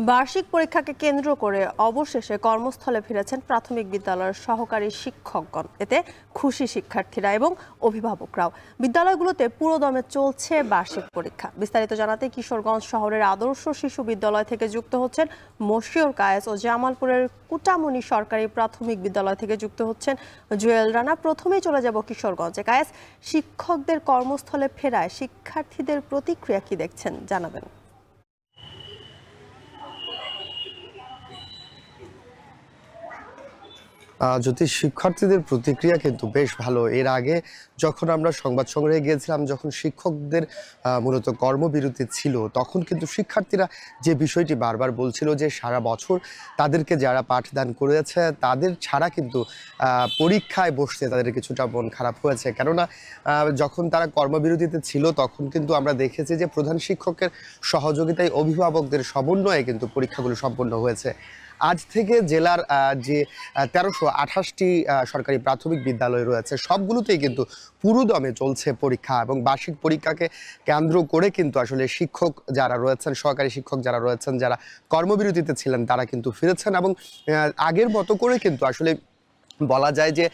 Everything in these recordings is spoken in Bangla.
বার্ষিক পরীক্ষাকে কেন্দ্র করে অবশেষে কর্মস্থলে ফিরেছেন প্রাথমিক বিদ্যালয়ের সহকারী শিক্ষকগণ। এতে খুশি শিক্ষার্থীরা এবং অভিভাবকরাও। বিদ্যালয়গুলোতে পুরোদমে চলছে বার্ষিক পরীক্ষা। বিস্তারিত জানাতে কিশোরগঞ্জ শহরের আদর্শ শিশু বিদ্যালয় থেকে যুক্ত হচ্ছেন মশিউর কায়েস ও জামালপুরের কুটামনি সরকারি প্রাথমিক বিদ্যালয় থেকে যুক্ত হচ্ছেন জুয়েল রানা। প্রথমেই চলে যাব কিশোরগঞ্জে। কায়েস, শিক্ষকদের কর্মস্থলে ফেরায় শিক্ষার্থীদের প্রতিক্রিয়া কি দেখছেন জানাবেন। যদি শিক্ষার্থীদের প্রতিক্রিয়া কিন্তু বেশ ভালো। এর আগে যখন আমরা সংবাদ সংগ্রহে গিয়েছিলাম, যখন শিক্ষকদের মূলত কর্মবিরতি ছিল, তখন কিন্তু শিক্ষার্থীরা যে বিষয়টি বারবার বলছিল যে সারা বছর তাদেরকে যারা পাঠদান করেছে তাদের ছাড়া কিন্তু পরীক্ষায় বসতে তাদের কিছুটা মন খারাপ হয়েছে। কেননা যখন তারা কর্মবিরতিতে ছিল তখন কিন্তু আমরা দেখেছি যে প্রধান শিক্ষকের সহযোগিতায় অভিভাবকদের সমন্বয়ে কিন্তু পরীক্ষাগুলো সম্পন্ন হয়েছে। আজ থেকে জেলার যে ১৩২৮টি সরকারি প্রাথমিক বিদ্যালয় রয়েছে সবগুলোতেই কিন্তু পুরোদমে চলছে পরীক্ষা, এবং বার্ষিক পরীক্ষাকে কেন্দ্র করে কিন্তু আসলে শিক্ষক যারা রয়েছেন, সহকারী শিক্ষক যারা রয়েছেন, যারা কর্মবিরতিতে ছিলেন তারা কিন্তু ফিরেছেন, এবং আগের মতো করে কিন্তু আসলে বলা যায় যে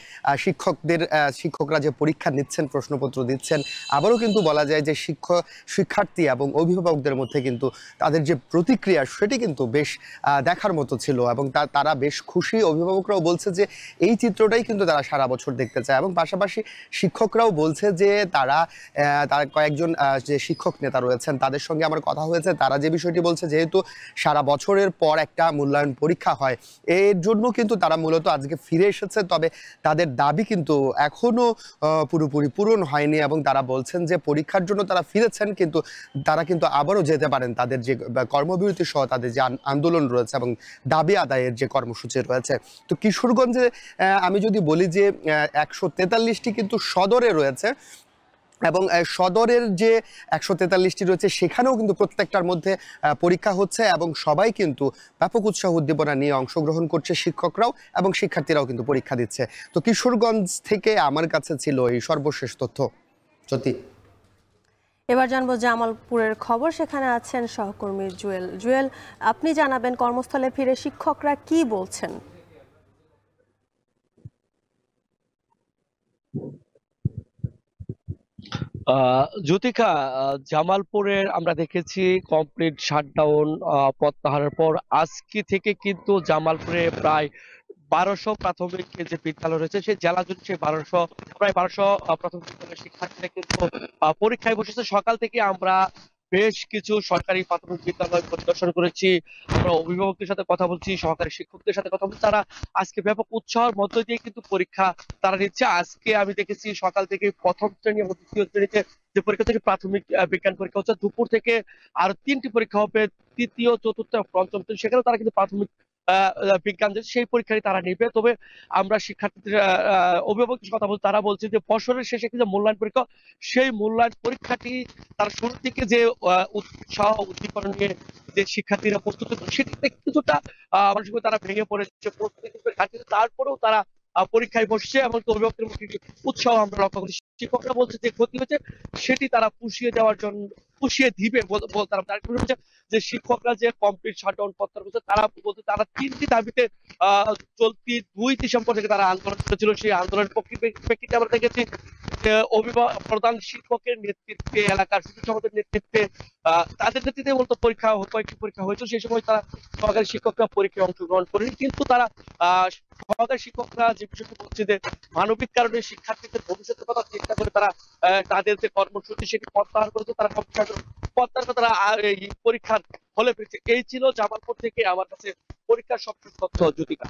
শিক্ষকরা যে পরীক্ষা নিচ্ছেন, প্রশ্নপত্র দিচ্ছেন, আবারও কিন্তু বলা যায় যে শিক্ষার্থী এবং অভিভাবকদের মধ্যে কিন্তু তাদের যে প্রতিক্রিয়া সেটি কিন্তু বেশ দেখার মতো ছিল, এবং তারা বেশ খুশি। অভিভাবকরাও বলছে যে এই চিত্রটাই কিন্তু তারা সারা বছর দেখতে চায়, এবং পাশাপাশি শিক্ষকরাও বলছে যে তারা কয়েকজন যে শিক্ষক নেতা রয়েছেন তাদের সঙ্গে আমার কথা হয়েছে, তারা যে বিষয়টি বলছে যেহেতু সারা বছরের পর একটা মূল্যায়ন পরীক্ষা হয়, এর জন্য কিন্তু তারা মূলত আজকে ফিরে এসেছে। তবে তাদের দাবি কিন্তু এখনো পুরোপুরি পূরণ হয়নি, এবং তারা বলছেন যে পরীক্ষার জন্য তারা ফিরেছেন, কিন্তু তারা কিন্তু আবারও যেতে পারেন। তাদের যে কর্মবিরতি সহ তাদের যে আন্দোলন রয়েছে এবং দাবি আদায়ের যে কর্মসূচি রয়েছে। তো কিশোরগঞ্জে আমি যদি বলি যে ১৪৩টি কিন্তু সদরে রয়েছে, এবং সদরের যে ১৪৩টি রয়েছে সেখানেও কিন্তু প্রত্যেকটার মধ্যে পরীক্ষা হচ্ছে, এবং সবাই কিন্তু ব্যাপক উৎসাহ উদ্দীপনা নিয়ে অংশগ্রহণ করছে। শিক্ষকরাও এবং শিক্ষার্থীরাও কিন্তু পরীক্ষা দিচ্ছে। তো কিশোরগঞ্জ থেকে আমার কাছে ছিল এই সর্বশেষ তথ্য। জ্যোতি, এবার জানবো জামালপুরের খবর। সেখানে আছেন সহকর্মী জুয়েল। জুয়েল, আপনি জানাবেন কর্মস্থলে ফিরে শিক্ষকরা কি বলছেন। জ্যোতিকা, জামালপুরের আমরা দেখেছি কমপ্লিট শাটডাউন প্রত্যাহারের পর আজকে থেকে কিন্তু জামালপুরে প্রায় ১২০০ প্রাথমিক যে বিদ্যালয় রয়েছে সেই জেলা জুড়ে সেই প্রায় ১২০০ প্রাথমিক বিদ্যালয়ের শিক্ষার্থীরা কিন্তু পরীক্ষায় বসেছে। সকাল থেকে আমরা বেশ কিছু সরকারি প্রাথমিক বিদ্যালয় পরিদর্শন করেছি, আমরা অভিভাবকদের সাথে কথা বলছি, সহকারী শিক্ষকদের সাথে কথা বলছি। তারা আজকে ব্যাপক উৎসাহের মধ্য দিয়ে কিন্তু পরীক্ষা তারা নিচ্ছে। আজকে আমি দেখেছি সকাল থেকে প্রথম শ্রেণী এবং দ্বিতীয় শ্রেণীতে যে পরীক্ষা থেকে প্রাথমিক বিজ্ঞান পরীক্ষা হচ্ছে, দুপুর থেকে আরো ৩টি পরীক্ষা হবে, তৃতীয়, চতুর্থ, পঞ্চম শ্রেণী, সেখানে তারা কিন্তু প্রাথমিক বিজ্ঞান সেই পরীক্ষাটি তারা নিবে। তবে আমরা শিক্ষার্থীদের অভিভাবকদের কথা বলছি, তারা বলছে যে বছরের শেষে কিন্তু মূল্যায়ন পরীক্ষা, সেই মূল্যায়ন পরীক্ষাটি তার শুরু থেকে যে উৎসাহ উদ্দীপনা নিয়ে যে শিক্ষার্থীরা প্রস্তুতি সেটিতে কিছুটা মানসিক তারা ভেঙে পড়েছে, প্রস্তুতি তারপরেও তারা পরীক্ষায় বসছে, এবং অভিভাবকদের মধ্যে উৎসাহ আমরা লক্ষ্য করছি। শিক্ষকরা বলছে যে ক্ষতি হয়েছে সেটি তারা পুষিয়ে দেওয়ার জন্য পুষিয়ে দিবে বলছে যে শিক্ষকরা যে কমপ্লিট শাটডাউন প্রত্যাহার করছে, তারা বলতে তারা ৩টি দাবিতে চলতি ২ ডিসেম্বর থেকে তারা আন্দোলন করেছিল। সেই আন্দোলনের প্রেক্ষিতে আমরা দেখেছি প্রধান শিক্ষকের নেতৃত্বে, এলাকার শিক্ষক সমাজের নেতৃত্বে, তাদের নেতৃত্বে বলতো কয়েকটি পরীক্ষা হয়েছিল। সেই সময় তারা সহকারী শিক্ষকরা পরীক্ষায় অংশগ্রহণ করেনি, কিন্তু তারা সহকারী শিক্ষকরা যে বিষয়টি বলছে যে মানবিক কারণে শিক্ষার্থীদের ভবিষ্যতের কথা চিন্তা করে তারা তাদের যে কর্মসূচি সেটি প্রত্যাহার করেছে, তারা প্রত্যাহার করে তারা এই পরীক্ষার হলে ফিরছে। এই ছিল জামালপুর থেকে আমার কাছে পরীক্ষার সবচেয়ে তথ্য। জ্যোতিকা।